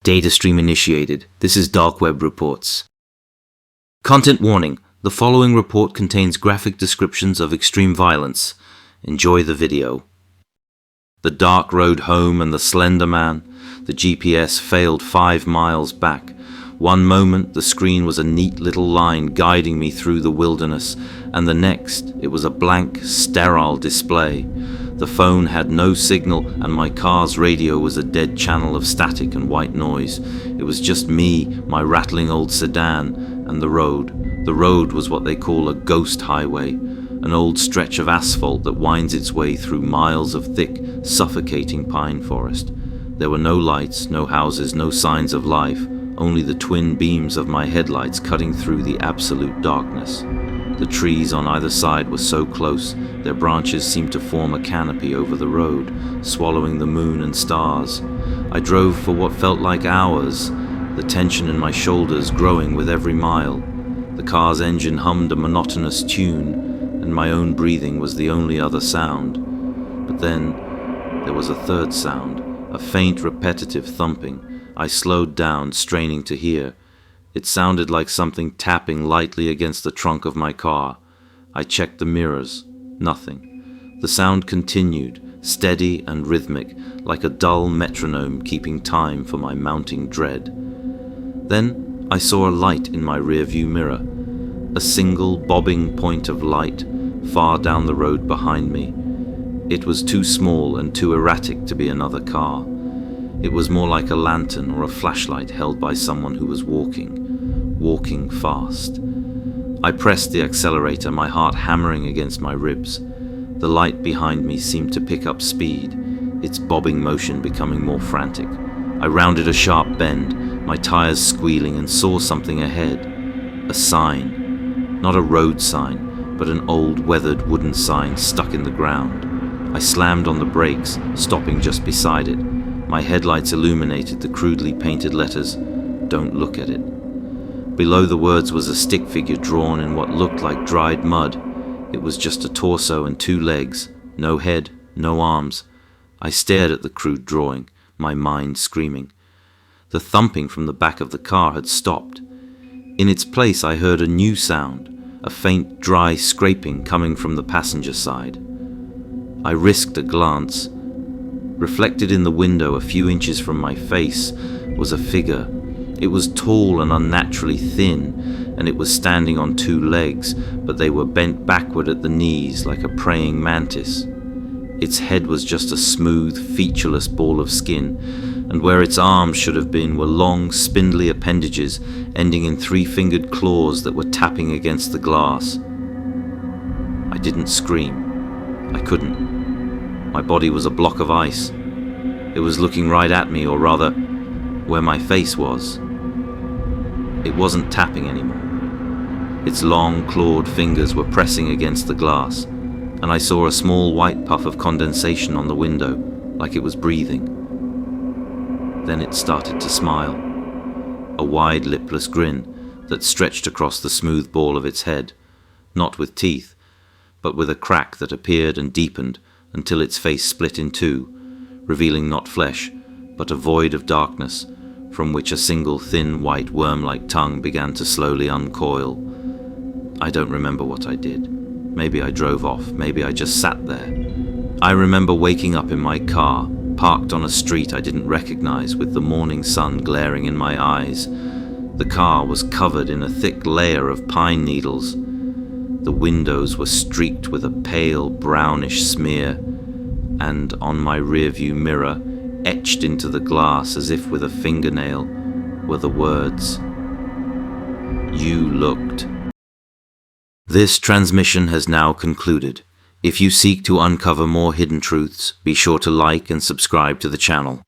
Data stream initiated. This is Darkweb reports. Content warning. The following report contains graphic descriptions of extreme violence. Enjoy the video. The dark road home and the Slender man. The GPS failed 5 miles back. One moment the screen was a neat little line guiding me through the wilderness, and the next it was a blank, sterile display. The phone had no signal, and my car's radio was a dead channel of static and white noise. It was just me, my rattling old sedan, and the road. The road was what they call a ghost highway, an old stretch of asphalt that winds its way through miles of thick, suffocating pine forest. There were no lights, no houses, no signs of life, only the twin beams of my headlights cutting through the absolute darkness. The trees on either side were so close, their branches seemed to form a canopy over the road, swallowing the moon and stars. I drove for what felt like hours, the tension in my shoulders growing with every mile. The car's engine hummed a monotonous tune, and my own breathing was the only other sound. But then there was a third sound, a faint, repetitive thumping. I slowed down, straining to hear. It sounded like something tapping lightly against the trunk of my car. I checked the mirrors. Nothing. The sound continued, steady and rhythmic, like a dull metronome keeping time for my mounting dread. Then I saw a light in my rearview mirror, a single bobbing point of light far down the road behind me. It was too small and too erratic to be another car. It was more like a lantern or a flashlight held by someone who was walking fast. I pressed the accelerator, my heart hammering against my ribs. The light behind me seemed to pick up speed, its bobbing motion becoming more frantic. I rounded a sharp bend, my tires squealing, and saw something ahead. A sign. Not a road sign, but an old weathered wooden sign stuck in the ground. I slammed on the brakes, stopping just beside it. My headlights illuminated the crudely painted letters, "Don't look at it." Below the words was a stick figure drawn in what looked like dried mud. It was just a torso and 2 legs, no head, no arms. I stared at the crude drawing, my mind screaming. The thumping from the back of the car had stopped. In its place I heard a new sound, a faint dry scraping coming from the passenger side. I risked a glance. Reflected in the window a few inches from my face was a figure. It was tall and unnaturally thin, and it was standing on 2 legs, but they were bent backward at the knees like a praying mantis. Its head was just a smooth, featureless ball of skin, and where its arms should have been were long, spindly appendages ending in 3-fingered claws that were tapping against the glass. I didn't scream. I couldn't. My body was a block of ice. It was looking right at me, or rather, where my face was. It wasn't tapping anymore. Its long, clawed fingers were pressing against the glass, and I saw a small white puff of condensation on the window, like it was breathing. Then it started to smile, a wide, lipless grin that stretched across the smooth ball of its head, not with teeth, but with a crack that appeared and deepened until its face split in 2, revealing not flesh, but a void of darkness, from which a single thin white worm-like tongue began to slowly uncoil. I don't remember what I did. Maybe I drove off, maybe I just sat there. I remember waking up in my car, parked on a street I didn't recognize, with the morning sun glaring in my eyes. The car was covered in a thick layer of pine needles. The windows were streaked with a pale brownish smear, and on my rearview mirror, etched into the glass as if with a fingernail, were the words, "You looked." This transmission has now concluded. If you seek to uncover more hidden truths, be sure to like and subscribe to the channel.